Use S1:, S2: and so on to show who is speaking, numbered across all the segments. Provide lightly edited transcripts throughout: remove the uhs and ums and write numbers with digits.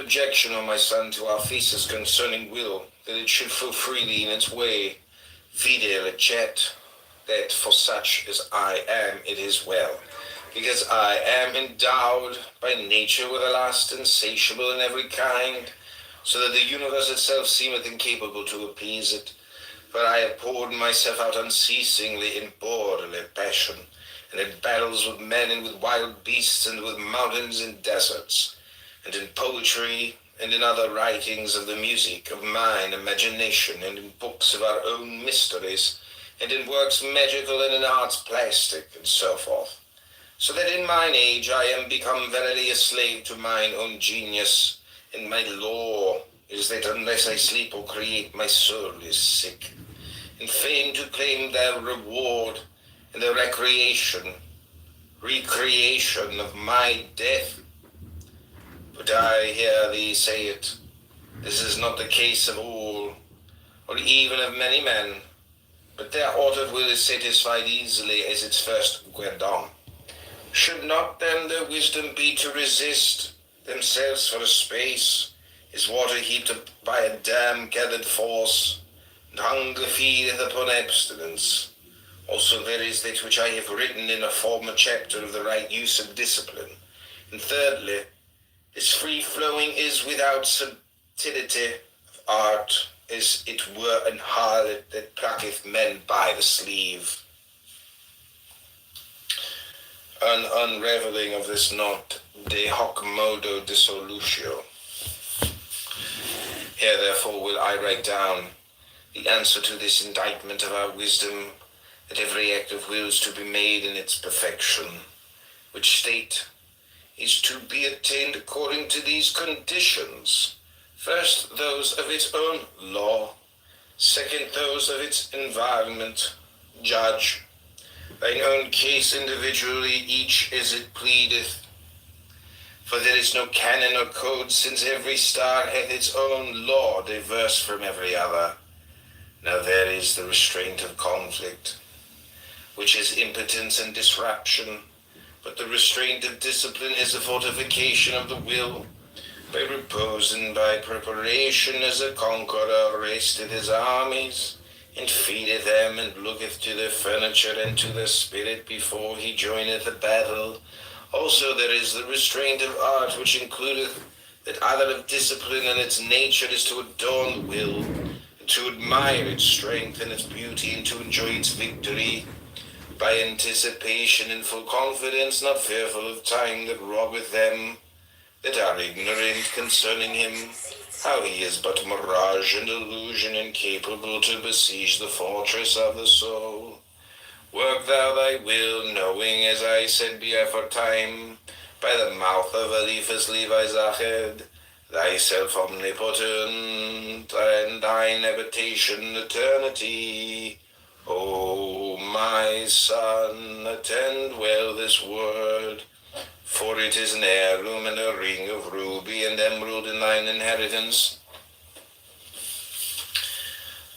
S1: objection, O my son, to our thesis concerning will, that it should flow freely in its way, vide lecet, that for such as I am, it is well, because I am endowed by nature with a lust insatiable in every kind, so that the universe itself seemeth incapable to appease it. For I have poured myself out unceasingly in borderly passion, and in battles with men and with wild beasts and with mountains and deserts, and in poetry and in other writings of the music of mine imagination, and in books of our own mysteries, and in works magical and in arts plastic, and so forth. So that in mine age I am become verily a slave to mine own genius, and my law is that unless I sleep or create, my soul is sick, and fain to claim their reward and the recreation of my death. But I hear thee say it, this is not the case of all, or even of many men, but their aught will is satisfied easily as its first guerdon. Should not then their wisdom be to resist themselves for a space, as water heaped up by a dam gathered force, and hunger feedeth upon abstinence? Also there is that which I have written in a former chapter of the right use of discipline. And thirdly, this free-flowing is without subtility of art, as it were an harlot that plucketh men by the sleeve. An unraveling of this knot, de hoc modo dissolutio. Here therefore will I write down the answer to this indictment of our wisdom, that every act of will is to be made in its perfection, which state is to be attained according to these conditions. First, those of its own law. Second, those of its environment. Judge thine own case individually, each as it pleadeth. For there is no canon or code, since every star hath its own law, diverse from every other. Now there is the restraint of conflict, which is impotence and disruption, but the restraint of discipline is a fortification of the will. By repose and by preparation, as a conqueror resteth his armies, and feedeth them, and looketh to their furniture and to their spirit before he joineth the battle. Also there is the restraint of art, which includeth that either of discipline and its nature is to adorn the will, and to admire its strength and its beauty, and to enjoy its victory, by anticipation and full confidence, not fearful of time that robbeth them that are ignorant concerning him, how he is but mirage and illusion, incapable to besiege the fortress of the soul. Work thou thy will, knowing, as I said beforetime, by the mouth of Eliphas Levi Zached, thyself omnipotent, and thine habitation eternity. O my son, attend well this word, for it is an heirloom and a ring of ruby and emerald in thine inheritance.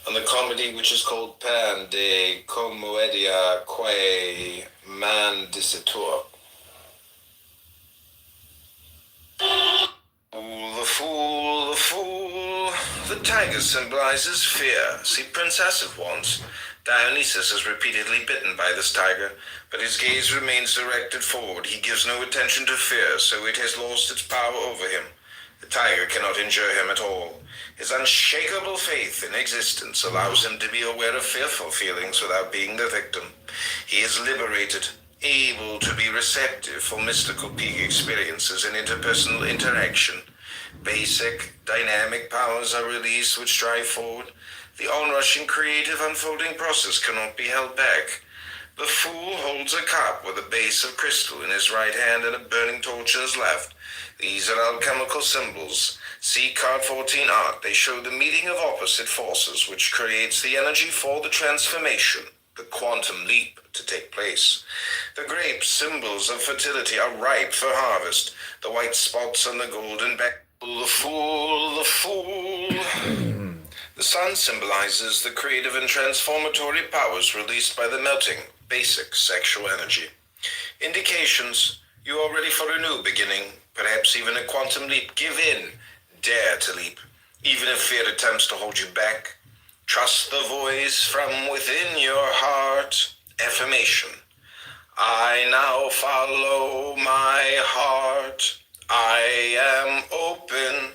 S1: On the comedy which is called Pan de Commoedia quae man dicitur. The fool, the fool. The tiger symbolizes fear. See Princess at once. Dionysus is repeatedly bitten by this tiger, but his gaze remains directed forward. He gives no attention to fear, so it has lost its power over him. The tiger cannot injure him at all. His unshakable faith in existence allows him to be aware of fearful feelings without being the victim. He is liberated, able to be receptive for mystical peak experiences and interpersonal interaction. Basic, dynamic powers are released which drive forward. The onrushing creative unfolding process cannot be held back. The fool holds a cup with a base of crystal in his right hand and a burning torch in his left. These are alchemical symbols. See card 14 art. They show the meeting of opposite forces, which creates the energy for the transformation, the quantum leap to take place. The grapes, symbols of fertility, are ripe for harvest. The white spots on the golden back. The fool, the fool. The sun symbolizes the creative and transformatory powers released by the melting, basic sexual energy. Indications: you are ready for a new beginning, perhaps even a quantum leap. Give in. Dare to leap, even if fear attempts to hold you back. Trust the voice from within your heart. Affirmation. I now follow my heart. I am open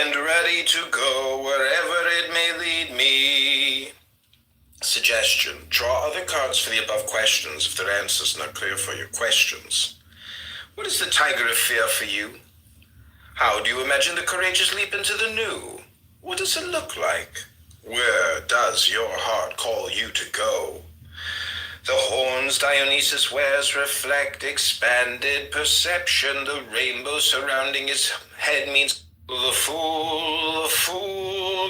S1: and ready to go wherever it may lead me. Suggestion. Draw other cards for the above questions if their answers not clear for your questions. What is the tiger of fear for you? How do you imagine the courageous leap into the new? What does it look like? Where does your heart call you to go? The horns Dionysus wears reflect expanded perception. The rainbow surrounding his head means the fool,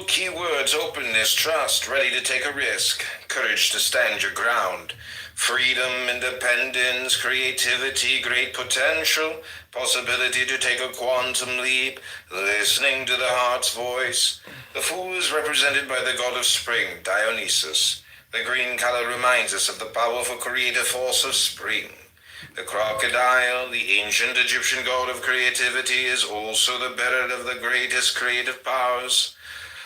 S1: keywords, openness, trust, ready to take a risk, courage to stand your ground, freedom, independence, creativity, great potential, possibility to take a quantum leap, listening to the heart's voice. The fool is represented by the god of spring, Dionysus. The green color reminds us of the powerful creative force of spring. The crocodile, the ancient Egyptian god of creativity, is also the bearer of the greatest creative powers.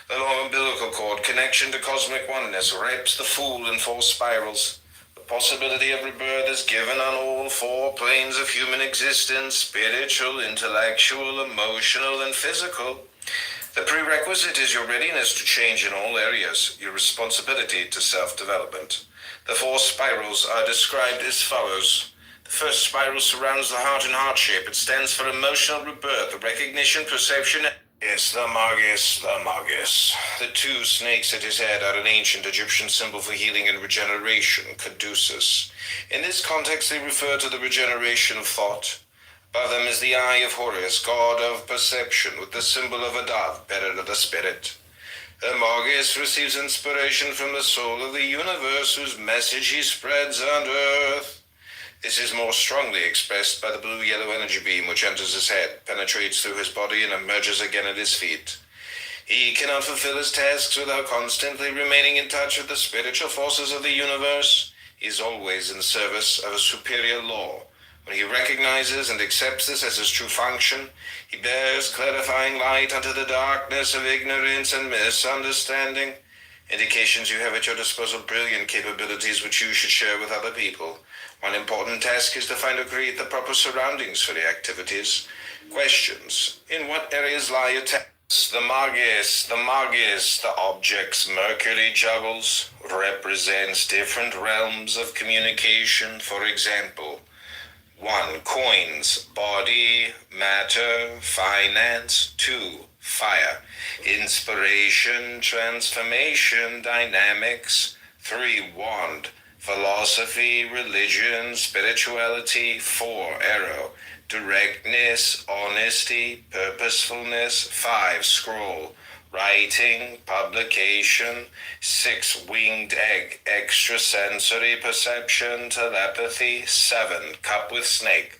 S1: The long umbilical cord, connection to cosmic oneness, wraps the fool in 4 spirals. The possibility of rebirth is given on all 4 planes of human existence: spiritual, intellectual, emotional, and physical. The prerequisite is your readiness to change in all areas, your responsibility to self-development. The 4 spirals are described as follows. The first spiral surrounds the heart in heart shape. It stands for emotional rebirth, recognition, perception. Yes, the Magus. The 2 snakes at his head are an ancient Egyptian symbol for healing and regeneration, caduceus. In this context, they refer to the regeneration of thought. Above them is the eye of Horus, god of perception, with the symbol of a dove, bearer of the spirit. The Magus receives inspiration from the soul of the universe, whose message he spreads on earth. This is more strongly expressed by the blue-yellow energy beam which enters his head, penetrates through his body, and emerges again at his feet. He cannot fulfill his tasks without constantly remaining in touch with the spiritual forces of the universe. He is always in service of a superior law. When he recognizes and accepts this as his true function, he bears clarifying light unto the darkness of ignorance and misunderstanding. Indications you have at your disposal brilliant capabilities which you should share with other people. One important task is to find or create the proper surroundings for the activities. Questions. In what areas lie your talents? The Magus, the objects Mercury juggles, represents different realms of communication. For example, 1. Coins, body, matter, finance. 2. Fire, inspiration, transformation, dynamics. 3. Wand, philosophy, religion, spirituality. 4. Arrow, directness, honesty, purposefulness. 5. Scroll, writing, publication. 6. Winged egg, extrasensory perception, telepathy. 7. Cup with snake,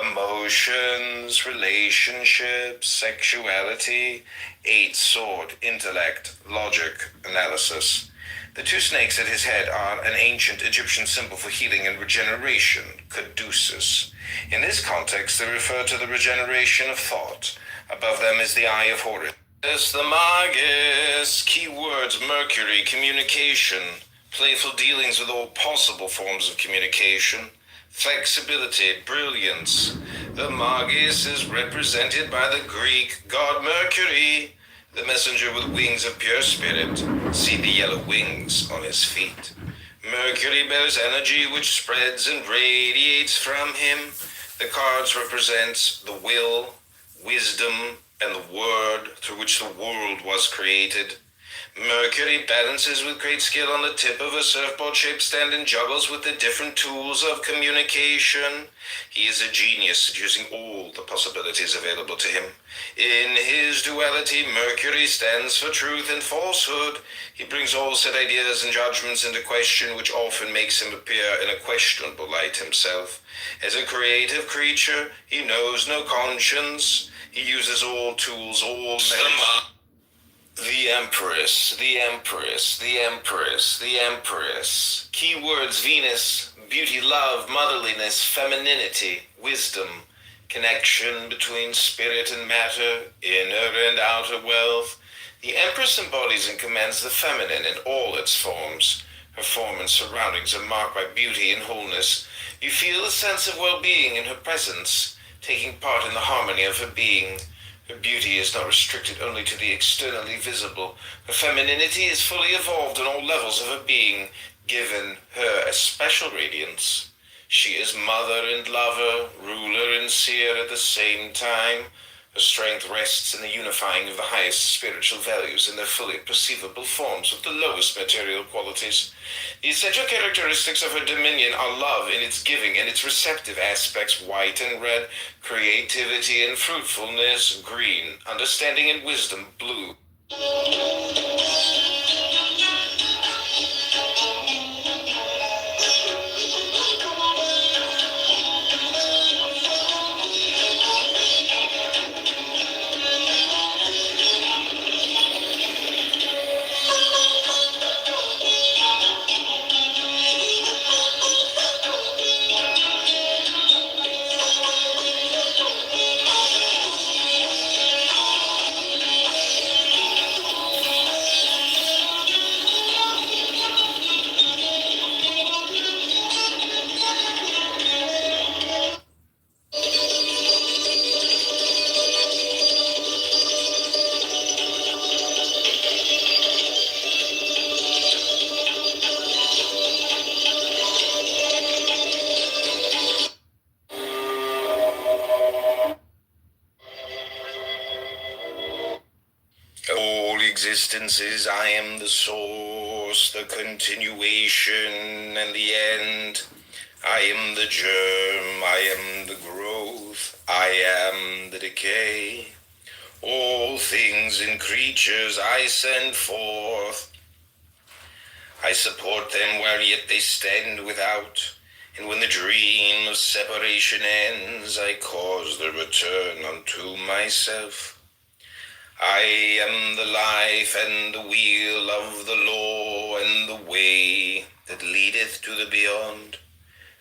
S1: emotions, relationships, sexuality. 8. Sword, intellect, logic, analysis. The 2 snakes at his head are an ancient Egyptian symbol for healing and regeneration, caduceus. In this context, they refer to the regeneration of thought. Above them is the eye of Horus. The Magus, keywords Mercury, communication, playful dealings with all possible forms of communication, flexibility, brilliance. The Magus is represented by the Greek god Mercury, the messenger with wings of pure spirit. See the yellow wings on his feet. Mercury bears energy which spreads and radiates from him. The cards represent the will, wisdom, and the word through which the world was created. Mercury balances with great skill on the tip of a surfboard-shaped stand and juggles with the different tools of communication. He is a genius at using all the possibilities available to him. In his duality, Mercury stands for truth and falsehood. He brings all set ideas and judgments into question, which often makes him appear in a questionable light himself. As a creative creature, he knows no conscience. He uses all tools, all methods. The Empress, the Empress, the Empress, the Empress. Keywords Venus, beauty, love, motherliness, femininity, wisdom, connection between spirit and matter, inner and outer wealth. The Empress embodies and commands the feminine in all its forms. Her form and surroundings are marked by beauty and wholeness. You feel a sense of well-being in her presence, taking part in the harmony of her being. Her beauty is not restricted only to the externally visible. Her femininity is fully evolved on all levels of her being, given her a special radiance. She is mother and lover, ruler and seer at the same time. Her strength rests in the unifying of the highest spiritual values in their fully perceivable forms with the lowest material qualities. The essential characteristics of her dominion are love in its giving and its receptive aspects, white and red, creativity and fruitfulness, green, understanding and wisdom, blue. All existences, I am the source, the continuation, and the end. I am the germ, I am the growth, I am the decay. All things and creatures I send forth. I support them while yet they stand without, and when the dream of separation ends, I cause their return unto myself. I am the life and the wheel of the law and the way that leadeth to the beyond.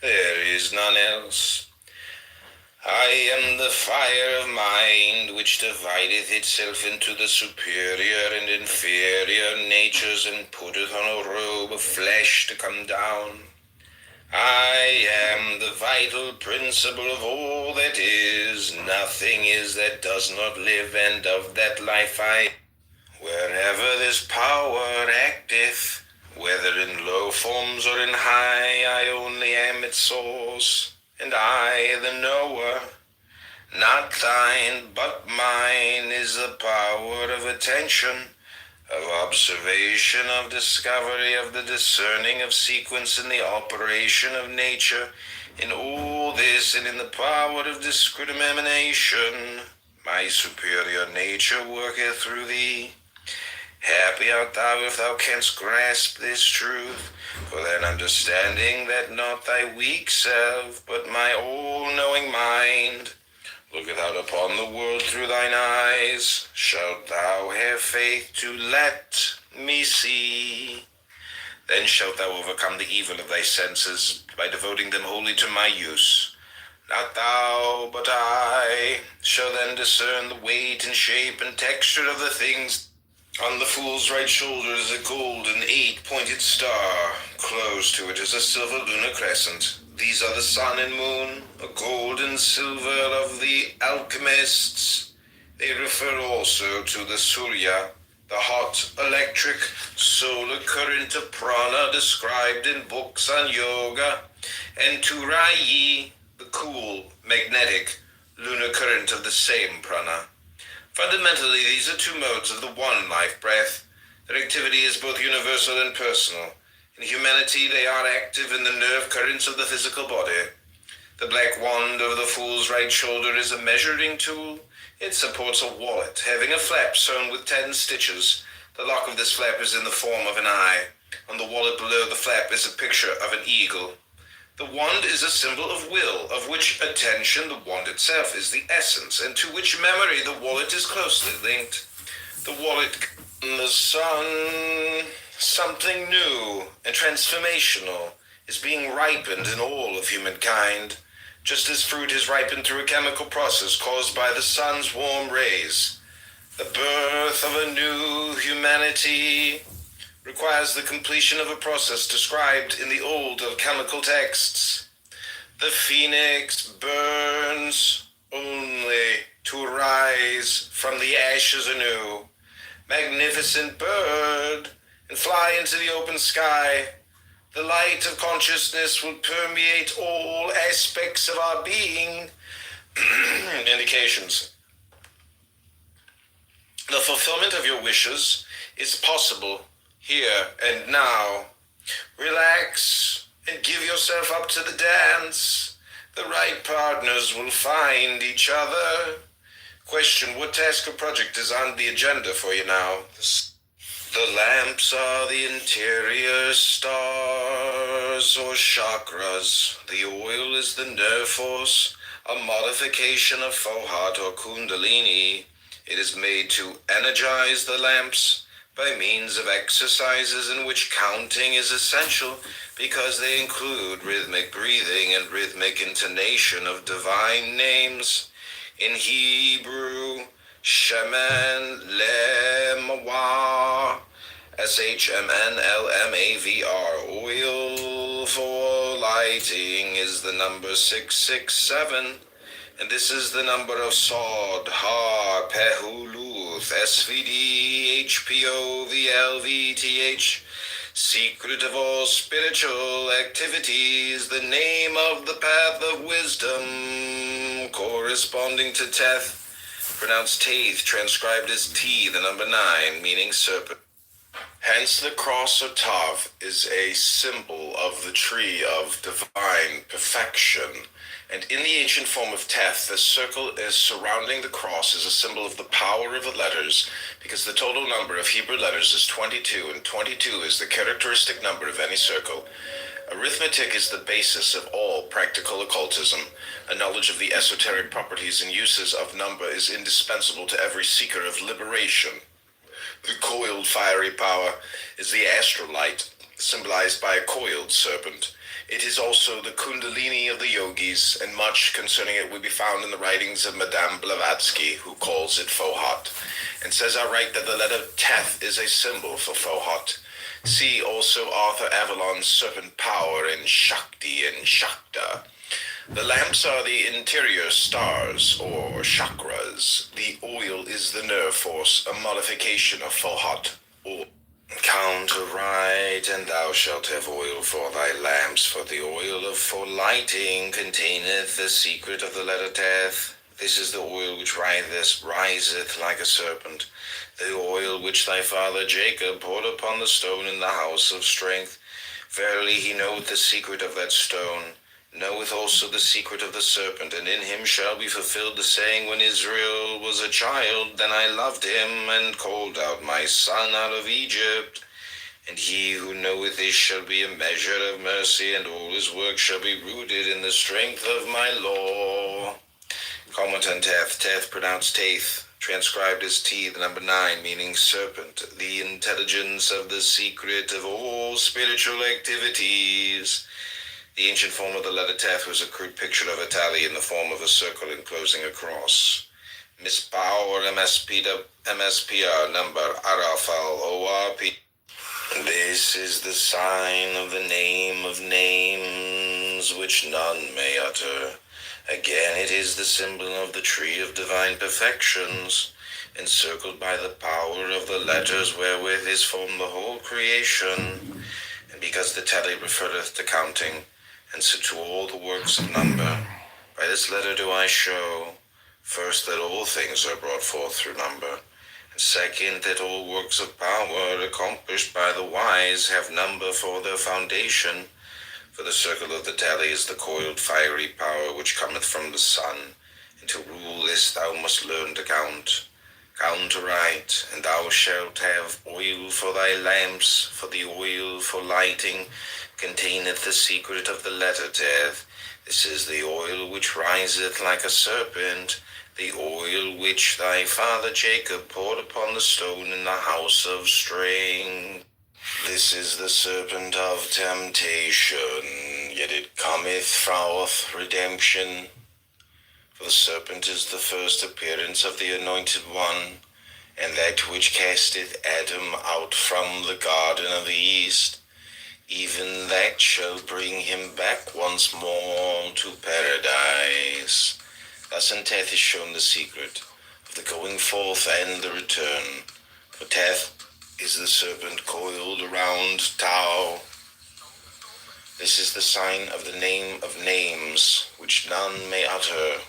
S1: There is none else. I am the fire of mind which divideth itself into the superior and inferior natures and putteth on a robe of flesh to come down. I am the vital principle of all that is. Nothing is that does not live, and of that life I. Wherever this power acteth, whether in low forms or in high, I only am its source, and I the knower. Not thine, but mine is the power of attention, of observation, of discovery, of the discerning of sequence in the operation of nature. In all this and in the power of discrimination, my superior nature worketh through thee. Happy art thou if thou canst grasp this truth, for then understanding that not thy weak self, but my all-knowing mind, looketh out upon the world through thine eyes, shalt thou have faith to let me see. Then shalt thou overcome the evil of thy senses by devoting them wholly to my use. Not thou, but I, shall then discern the weight and shape and texture of the things. On the fool's right shoulder is a golden 8-pointed star. Close to it is a silver lunar crescent. These are the sun and moon, a gold and silver of the alchemists. They refer also to the Surya, the hot, electric, solar current of prana described in books on yoga, and to Rayi, the cool, magnetic, lunar current of the same prana. Fundamentally, these are two modes of the one life breath. Their activity is both universal and personal. In humanity, they are active in the nerve currents of the physical body. The black wand over the fool's right shoulder is a measuring tool. It supports a wallet, having a flap sewn with 10 stitches. The lock of this flap is in the form of an eye. On the wallet below the flap is a picture of an eagle. The wand is a symbol of will, of which attention, the wand itself, is the essence, and to which memory the wallet is closely linked. The wallet in the sun, something new and transformational, is being ripened in all of humankind. just as fruit is ripened through a chemical process caused by the sun's warm rays. The birth of a new humanity requires the completion of a process described in the old alchemical texts. The phoenix burns only to rise from the ashes anew. Magnificent bird, and fly into the open sky. The light of consciousness will permeate all aspects of our being. Indications. The fulfillment of your wishes is possible here and now. Relax and give yourself up to the dance. The right partners will find each other. Question: what task or project is on the agenda for you now? The lamps are the interior stars or chakras. The oil is the nerve force, a modification of Fohat or Kundalini. It is made to energize the lamps by means of exercises in which counting is essential because they include rhythmic breathing and rhythmic intonation of divine names. In Hebrew, Shemen Lemawar, SHMNLMAVR, oil for lighting is the number 667. And this is the number of Sod, Ha, Pehuluth, SVD, HPO, VLVTH, secret of all spiritual activities, the name of the path of wisdom, corresponding to Teth, pronounced Taith, transcribed as T, the number 9, meaning serpent. Hence the cross or Tav is a symbol of the tree of divine perfection. And in the ancient form of Teth, the circle is surrounding the cross is a symbol of the power of the letters, because the total number of Hebrew letters is 22, and 22 is the characteristic number of any circle. Arithmetic is the basis of all practical occultism. A knowledge of the esoteric properties and uses of number is indispensable to every seeker of liberation. The coiled fiery power is the astral light, symbolized by a coiled serpent. It is also the Kundalini of the yogis, and much concerning it will be found in the writings of Madame Blavatsky, who calls it Fohat, and says outright that the letter Teth is a symbol for Fohat. See also Arthur Avalon's serpent power in Shakti and Shakta. The lamps are the interior stars, or chakras. The oil is the nerve force, a modification of Fohat, or count aright, and thou shalt have oil for thy lamps, for the oil of for lighting containeth the secret of the letter Teth. This is the oil which riseth like a serpent, the oil which thy father Jacob poured upon the stone in the house of strength. Verily he knoweth the secret of that stone, knoweth also the secret of the serpent, and in him shall be fulfilled the saying, when Israel was a child, then I loved him, and called out my son out of Egypt. And he who knoweth this shall be a measure of mercy, and all his work shall be rooted in the strength of my law. Comment on Teth. Teth, pronounced Taith, transcribed as T, the number 9, meaning serpent, the intelligence of the secret of all spiritual activities. The ancient form of the letter Teth was a crude picture of a tally in the form of a circle enclosing a cross. Mispah or MSPR number Arafal ORP. This is the sign of the name of names which none may utter. Again, it is the symbol of the tree of divine perfections, encircled by the power of the letters wherewith is formed the whole creation. And because the tally referreth to counting, and so to all the works of number, by this letter do I show, first, that all things are brought forth through number, and second, that all works of power accomplished by the wise have number for their foundation. For the circle of the tally is the coiled fiery power which cometh from the sun, and to rule this thou must learn to count. Count aright, and thou shalt have oil for thy lamps, for the oil for lighting containeth the secret of the letter Teth. This is the oil which riseth like a serpent, the oil which thy father Jacob poured upon the stone in the house of strength. This is the serpent of temptation, yet it cometh forth redemption. For the serpent is the first appearance of the Anointed One, and that which casteth Adam out from the garden of the east, even that shall bring him back once more to paradise. Thus unto Teth is shown the secret of the going forth and the return. For Teth is the serpent coiled around Tau. This is the sign of the name of names, which none may utter.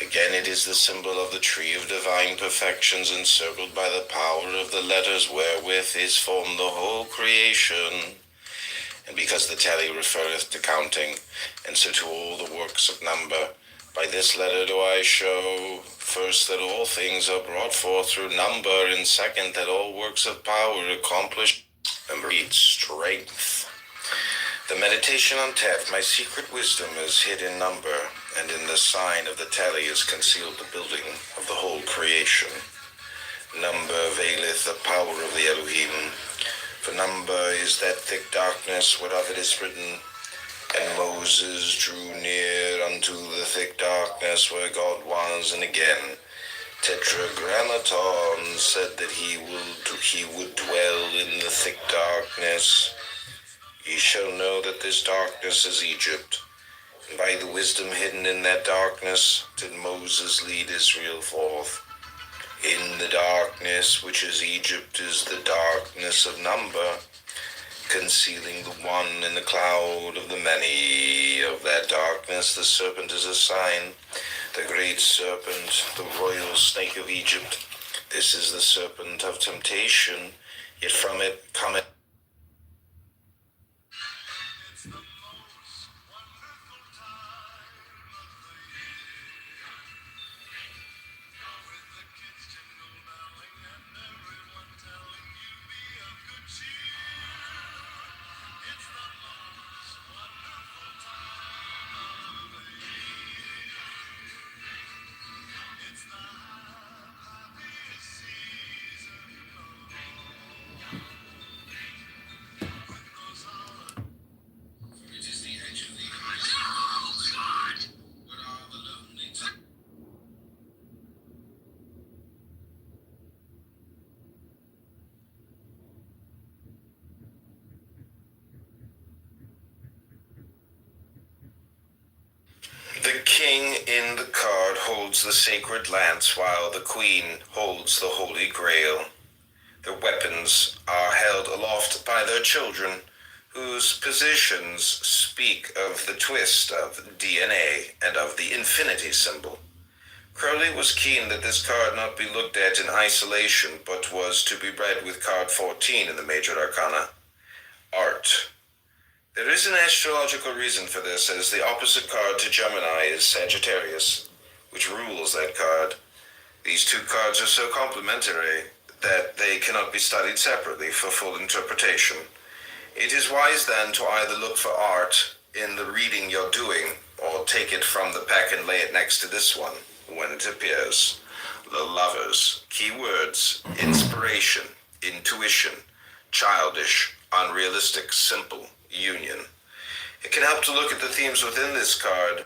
S1: Again, it is the symbol of the tree of divine perfections, encircled by the power of the letters wherewith is formed the whole creation. And because the tally referreth to counting, and so to all the works of number, by this letter do I show, first, that all things are brought forth through number, and second, that all works of power accomplish and breed strength. The meditation on Teth, my secret wisdom, is hid in number, and in the sign of the tally is concealed the building of the whole creation. Number veileth the power of the Elohim, for number is that thick darkness whereof it is written, and Moses drew near unto the thick darkness where God was, and again, Tetragrammaton said that he would dwell in the thick darkness. Ye shall know that this darkness is Egypt, and by the wisdom hidden in that darkness did Moses lead Israel forth. In the darkness, which is Egypt, is the darkness of number, concealing the one in the cloud of the many. Of that darkness the serpent is a sign, the great serpent, the royal snake of Egypt. This is the serpent of temptation, yet from it cometh the king in the card holds the sacred lance, while the queen holds the holy grail. Their weapons are held aloft by their children, whose positions speak of the twist of DNA and of the infinity symbol. Crowley was keen that this card not be looked at in isolation, but was to be read with card 14 in the major arcana. Art. There is an astrological reason for this, as the opposite card to Gemini is Sagittarius, which rules that card. These two cards are so complementary that they cannot be studied separately for full interpretation. It is wise then to either look for art in the reading you're doing, or take it from the pack and lay it next to this one when it appears. The Lovers. Keywords: inspiration, intuition, childish, unrealistic, simple, union. It can help to look at the themes within this card.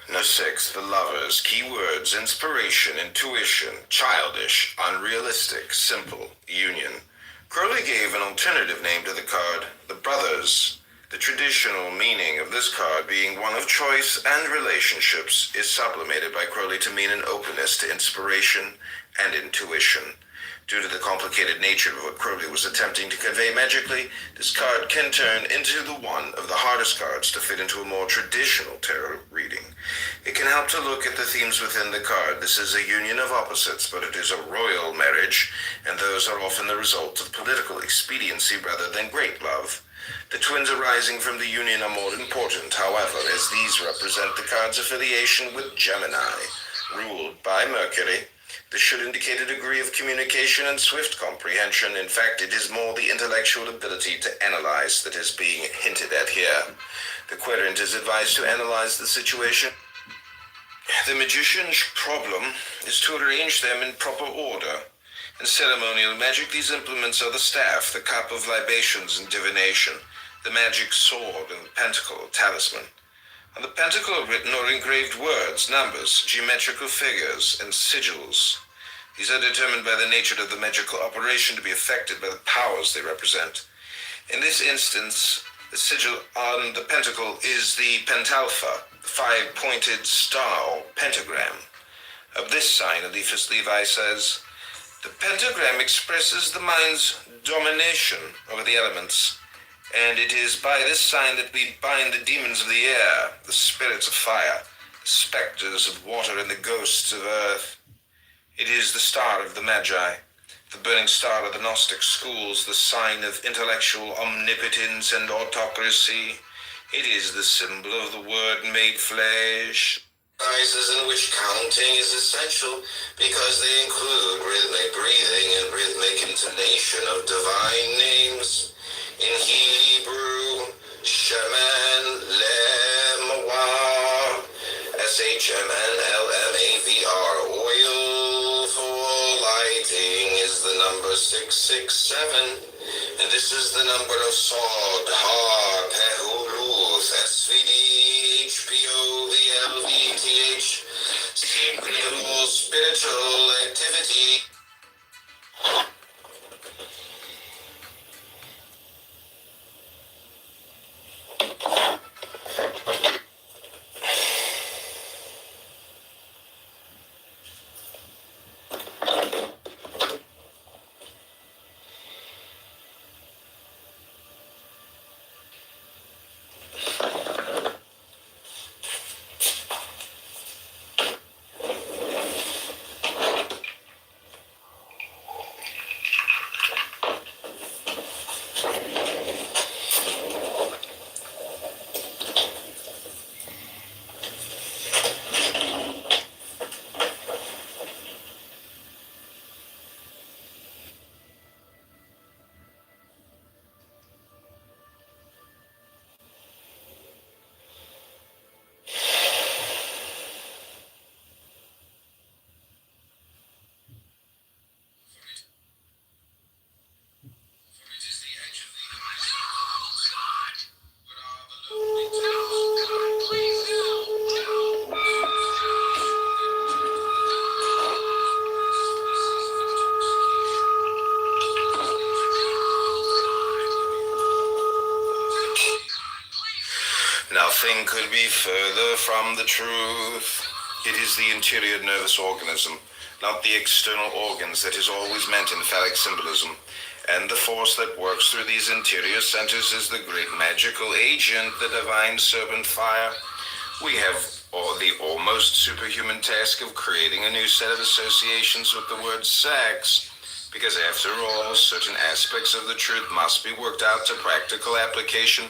S1: Number 6, the Lovers. Keywords: inspiration, intuition, childish, unrealistic, simple, union. Crowley gave an alternative name to the card, the Brothers. The traditional meaning of this card, being one of choice and relationships, is sublimated by Crowley to mean an openness to inspiration and intuition. Due to the complicated nature of what Crowley was attempting to convey magically, this card can turn into the one of the hardest cards to fit into a more traditional tarot reading. It can help to look at the themes within the card. This is a union of opposites, but it is a royal marriage, and those are often the result of political expediency rather than great love. The twins arising from the union are more important, however, as these represent the card's affiliation with Gemini, ruled by Mercury. This should indicate a degree of communication and swift comprehension. In fact, it is more the intellectual ability to analyze that is being hinted at here. The querent is advised to analyze the situation. The magician's problem is to arrange them in proper order. In ceremonial magic, these implements are the staff, the cup of libations and divination, the magic sword and the pentacle or talisman. On the pentacle are written or engraved words, numbers, geometrical figures, and sigils. These are determined by the nature of the magical operation to be affected by the powers they represent. In this instance, the sigil on the pentacle is the pentalpha, the five-pointed star or pentagram. Of this sign, Eliphas Levi says, the pentagram expresses the mind's domination over the elements, and it is by this sign that we bind the demons of the air, the spirits of fire, the specters of water, and the ghosts of earth. It is the star of the Magi, the burning star of the Gnostic schools, the sign of intellectual omnipotence and autocracy. It is the symbol of the Word made flesh. Exercises in which counting is essential because they include rhythmic breathing and rhythmic intonation of divine names. In Hebrew, Shemen Lemawar, SHMNLMAVR, oil for lighting is the number 667, and this is the number of Sod, Ha, Pehuluth, SVD, HPO, VLVTH, secretable spiritual activity. Nothing could be further from the truth. It is the interior nervous organism, not the external organs, that is always meant in phallic symbolism. And the force that works through these interior centers is the great magical agent, the divine serpent fire. We have the almost superhuman task of creating a new set of associations with the word sex, because after all, certain aspects of the truth must be worked out to practical application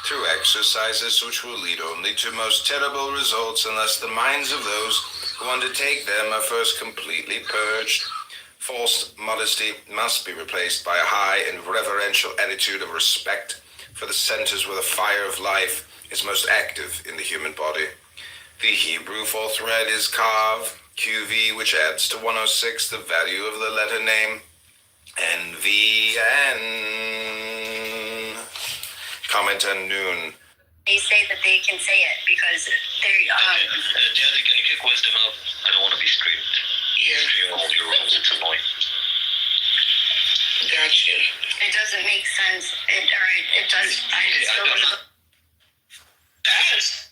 S1: through exercises which will lead only to most terrible results unless the minds of those who undertake them are first completely purged. False modesty must be replaced by a high and reverential attitude of respect for the centers where the fire of life is most active in the human body. The Hebrew full thread is Kav, QV, which adds to 106 the value of the letter name, NVN. Comment on noon.
S2: They say that they can say it because they're...
S3: Daddy, can you kick wisdom out? I don't want to be screamed.
S4: Yeah.
S3: Screaming all your rooms, it's annoying.
S4: Gotcha.
S2: It doesn't make sense. It does...
S4: That's...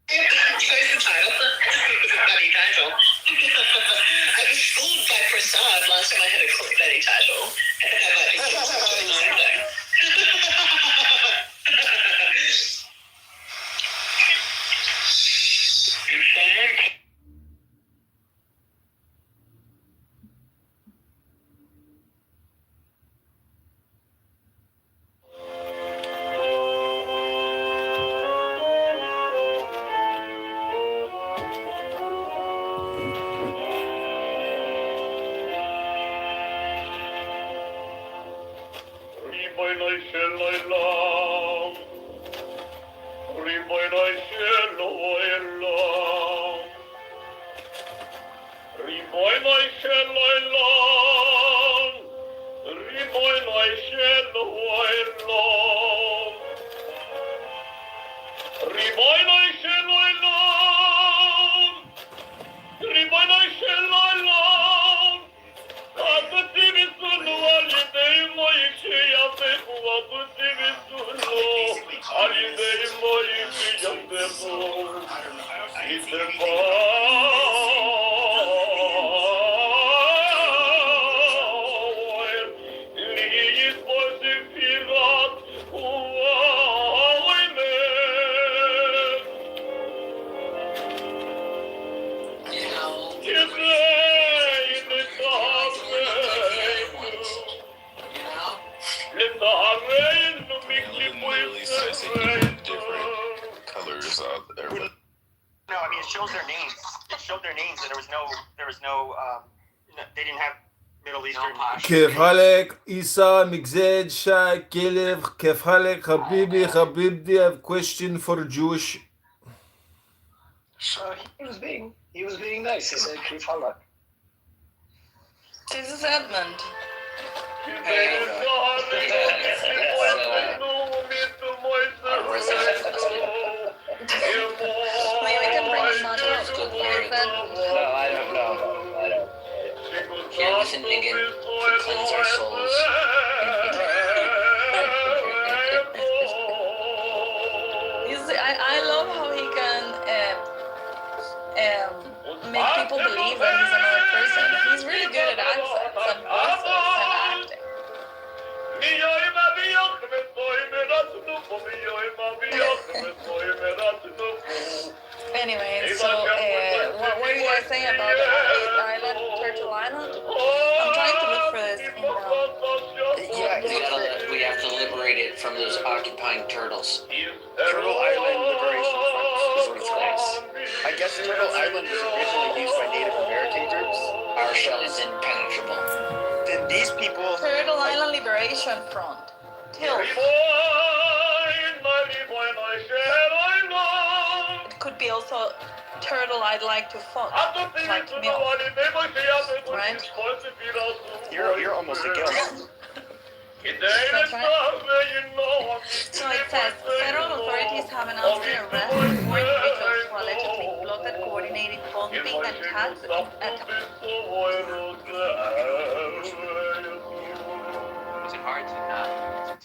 S4: Choice the title. It's a Betty title. I was fooled by Prasad last time I had a Betty title. I think I might be doing something there.
S5: Riboy, Literally says they can different colors of their.
S6: No, I mean it shows their names. It showed their names, and there was no they didn't have Middle Eastern.
S7: كيف حالك إيسا مكزاد شا كلف كيف حالك حبيبي حبيبتي I have a question for Jewish.
S8: So he was being nice. He said, "Keep halak."
S9: This is Edmund. Maybe we can bring him on to
S8: No, I don't know. I don't.
S10: Here with a niggin to cleanse our souls.
S9: You see, I love how he can make people believe that he's another person. He's really good at accents and voices and acting. Anyway, so what were you guys saying about Island, Turtle Island? I'm trying to look for this in
S10: We have to liberate it from those occupying turtles.
S8: Turtle Island Liberation Front is what it's called. I guess Turtle Island was originally used by Native American groups.
S10: Our shell is impenetrable.
S8: Then these people.
S9: Turtle Island Liberation Front. Till. It could be also turtle I'd like to fuck, like milk, right?
S8: You're almost a girl.
S9: That's right. So it says, federal authorities have announced the arrest of 4 individuals who allegedly plotted, coordinated bombing and attacks.
S11: Was it hard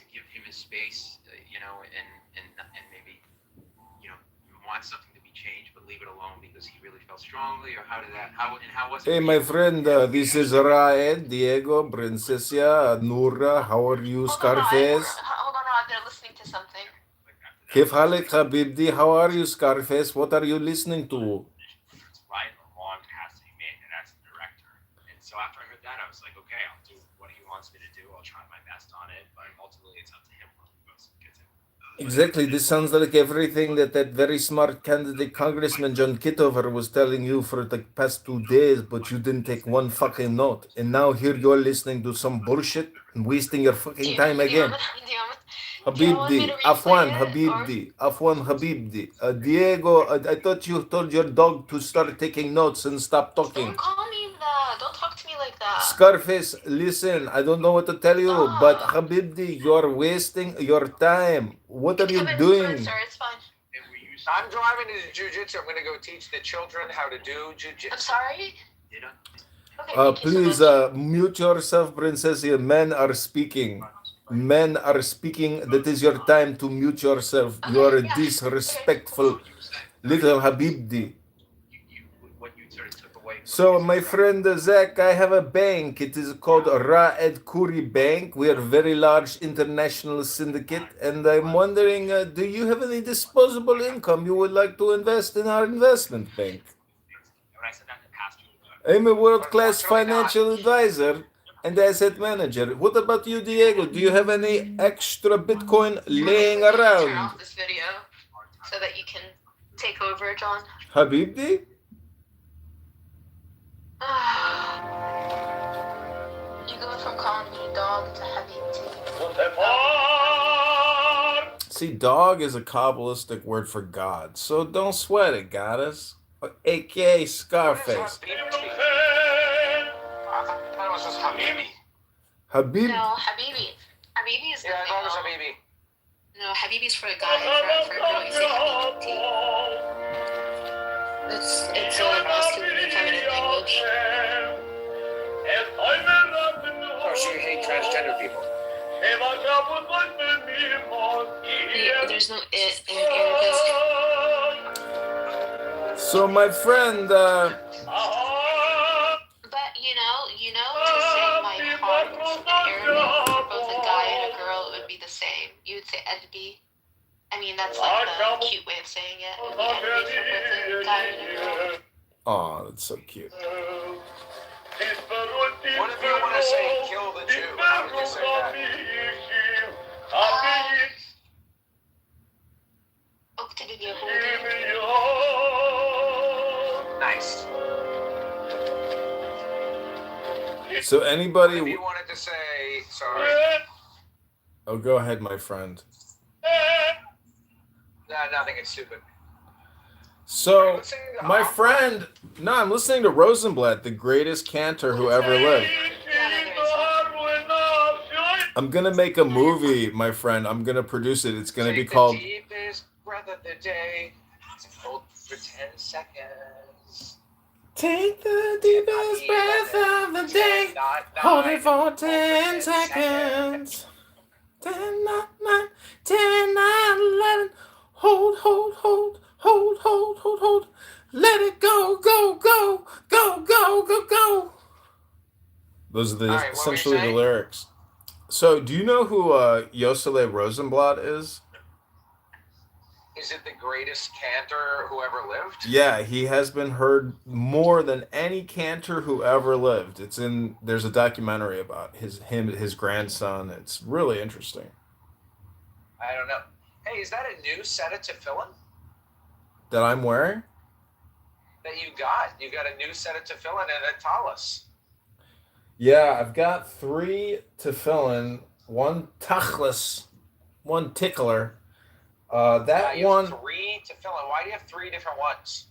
S11: to give him his space, and maybe, want something to be changed, but leave it alone because he really felt strongly, or how was it?
S7: Hey my friend, this is Raed, Diego, Princessia, Nura, how are you, Scarface?
S4: Hold on, Rod, they're listening to something.
S7: كيف حالك حبيبتي? How are you, Scarface? What are you listening to?
S11: Right or wrong has to be made, and that's the director. And so after I heard that, I was like, okay, I'll do what he wants me to do. I'll try my best on it, but ultimately it's up to him.
S7: Exactly, this sounds like everything that very smart candidate Congressman John Kitover was telling you for the past 2 days, but you didn't take one fucking note. And now here you're listening to some bullshit and wasting your fucking time again. Habibdi, Afwan Habibdi, Afwan Habibdi. Diego, I thought you told your dog to start taking notes and stop talking.
S4: Don't call me that. Don't talk to me like that.
S7: Scarface, listen, I don't know what to tell you, but Habibdi, you're wasting your time. What are you doing?
S4: Sir, it's fine.
S12: I'm driving to jiu-jitsu. I'm going to go teach the children how to do jiu-jitsu.
S4: I'm sorry? Okay,
S7: Please mute yourself, Princess. Men are speaking. Men are speaking. That is your time to mute yourself. You are a disrespectful little Habibdi. So, my friend Zach, I have a bank. It is called Raed Kuri Bank. We are a very large international syndicate. And I'm wondering, do you have any disposable income you would like to invest in our investment bank? I'm a world-class financial advisor and asset manager. What about you, Diego? Do you have any extra Bitcoin laying
S4: Turn
S7: around?
S4: off this video so that you can take over, John.
S7: Habibdi?
S4: You're going from calling me dog to Habibti.
S7: See, dog is a Kabbalistic word for God, so don't sweat it, goddess. AKA Scarface.
S12: That was just Habibi.
S7: Habib?
S4: No, Habibi. Habibi is
S12: Yeah, I thought it was Habibi.
S4: No, Habibi's for a guy. For a girl, you say Habibti. It's a masculine feminine language.
S8: Oh, so you hate transgender people?
S9: There's no it in Erica's.
S7: So my friend,
S9: But you know, to say my heart in Arabic for both a guy and a girl, it would be the same. You would say edbi. I mean, that's like the cute way of saying it. It would be edbi for both a guy and a girl.
S7: oh, that's so cute.
S12: What if you want to say kill the Jew? How would you say that?
S9: اقتل اليهود.
S12: Nice.
S7: So anybody?
S12: If you wanted to say, sorry.
S7: Oh, go ahead, my friend.
S12: Nah, nothing. It's stupid.
S7: So, my friend, no, I'm listening to Rosenblatt, the greatest cantor who ever lived. I'm gonna make a movie, my friend. I'm gonna produce it. It's gonna be called.
S12: The deepest breath of the day. Hold for 10 seconds.
S7: Take the deepest breath of the day. Hold it for 10 seconds. 10, 9, 10, 9, 11. Hold. Let it go. Those are essentially the lyrics. So, do you know who Josele Rosenblatt is?
S12: Is it the greatest cantor who ever lived?
S7: Yeah, he has been heard more than any cantor who ever lived. There's a documentary about his grandson. It's really interesting.
S12: I don't know. Hey, is that a new set of tefillin
S7: That I'm wearing?
S12: that you got? You got a new set of tefillin and a talus.
S7: Yeah, I've got 3 tefillin, 1 tachlis, 1 tickler. That
S12: you
S7: one.
S12: have 3 tefillin. Why do you have 3 different ones?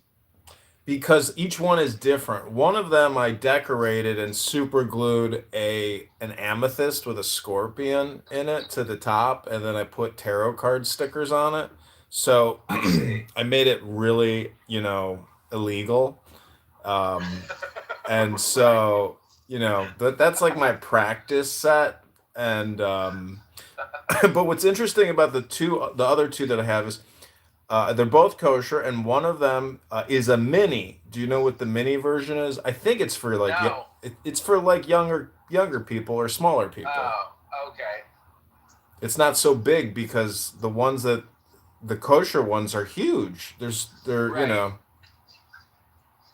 S7: Because each one is different. One of them I decorated and super glued an amethyst with a scorpion in it to the top, and then I put tarot card stickers on it. So I made it really, illegal. And so, that's like my practice set. And but what's interesting about the other 2 that I have is they're both kosher, and one of them is a mini. Do you know what the mini version is? I think it's for like
S12: No.
S7: it's for like younger people or smaller people.
S12: Oh, okay.
S7: It's not so big because the kosher ones are huge. They're
S12: Right.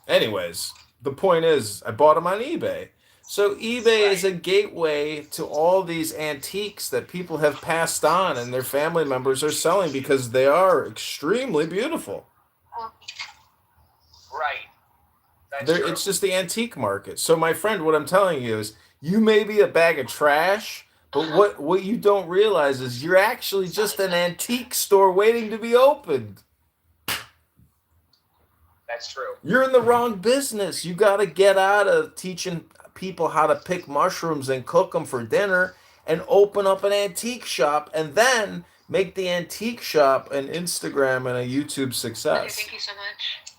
S7: Anyways, the point is I bought them on eBay. So eBay is a gateway to all these antiques that people have passed on and their family members are selling because they are extremely beautiful.
S12: Right. That's true.
S7: It's just the antique market. So my friend, what I'm telling you is you may be a bag of trash, but what you don't realize is you're actually just an antique store waiting to be opened.
S12: That's true.
S7: You're in the wrong business. You got to get out of teaching people how to pick mushrooms and cook them for dinner and open up an antique shop and then make the antique shop an Instagram and a YouTube success.
S9: Okay, thank you so much.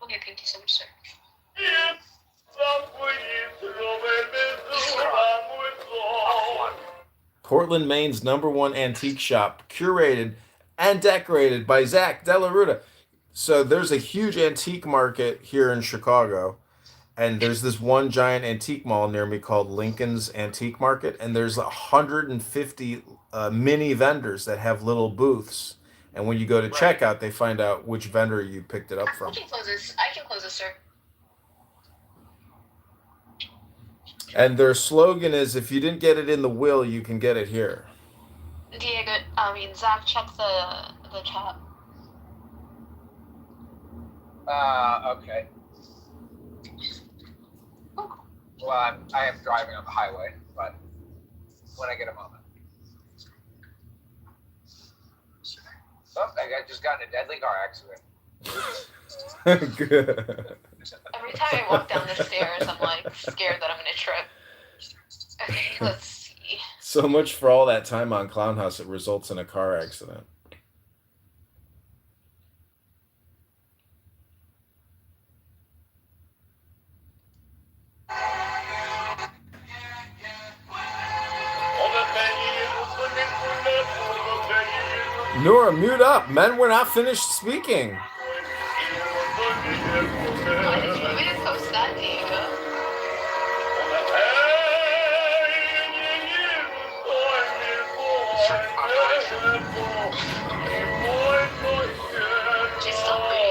S9: Okay, thank you so much, sir.
S7: Portland, Maine's #1 antique shop, curated and decorated by Zach Della Ruta. So there's a huge antique market here in Chicago, and there's this one giant antique mall near me called Lincoln's Antique Market, and there's 150 mini vendors that have little booths. And when you go to checkout, they find out which vendor you picked it up from.
S9: I can close this, sir.
S7: And their slogan is, if you didn't get it in the will, you can get it here.
S9: Zach, check the chat.
S12: Okay. Well, I am driving on the highway, but when I get a moment. Oh, I just got in a deadly car accident.
S7: Good.
S9: Every time I walk down the stairs, I'm like scared that I'm gonna trip. Okay, let's see.
S7: So much for all that time on Clown House, it results in a car accident. Nora, mute up, man. We're not finished speaking.
S9: Why did you want me to post that, Diego? She's still pretty.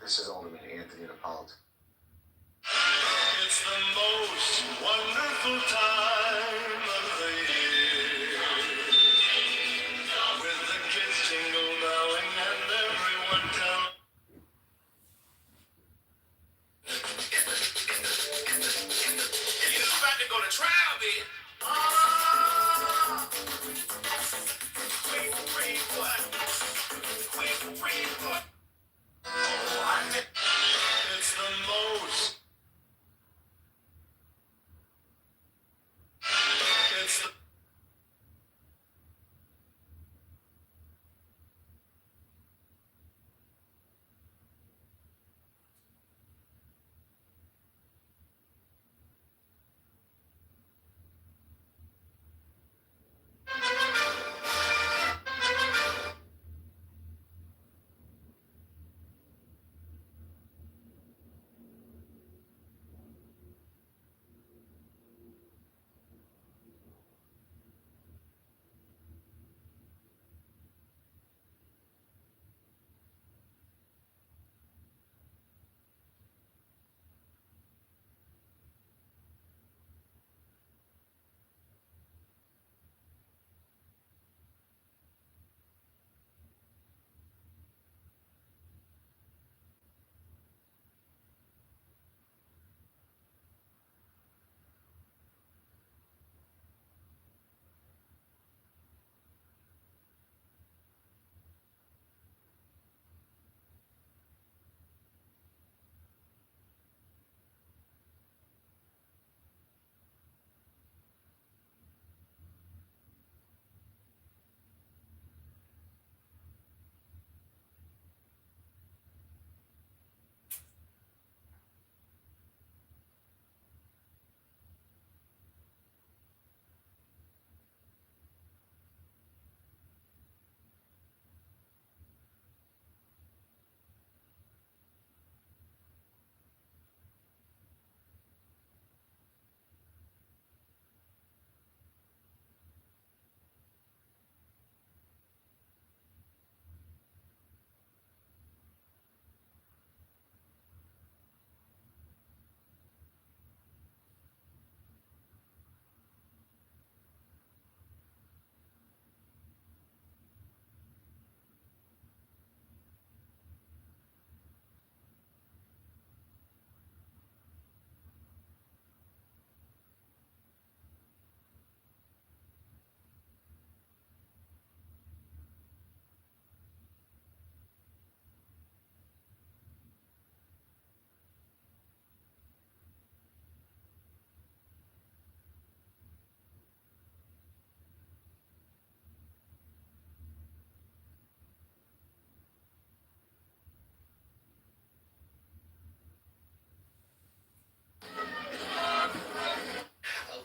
S13: This is Alderman Anthony Napolitan.
S14: It's the most wonderful time of the year. With the kids jingle belling and everyone telling. You about to go to trial, bitch. Wait, what? Wait, what? It's the most. It's the.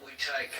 S13: We take.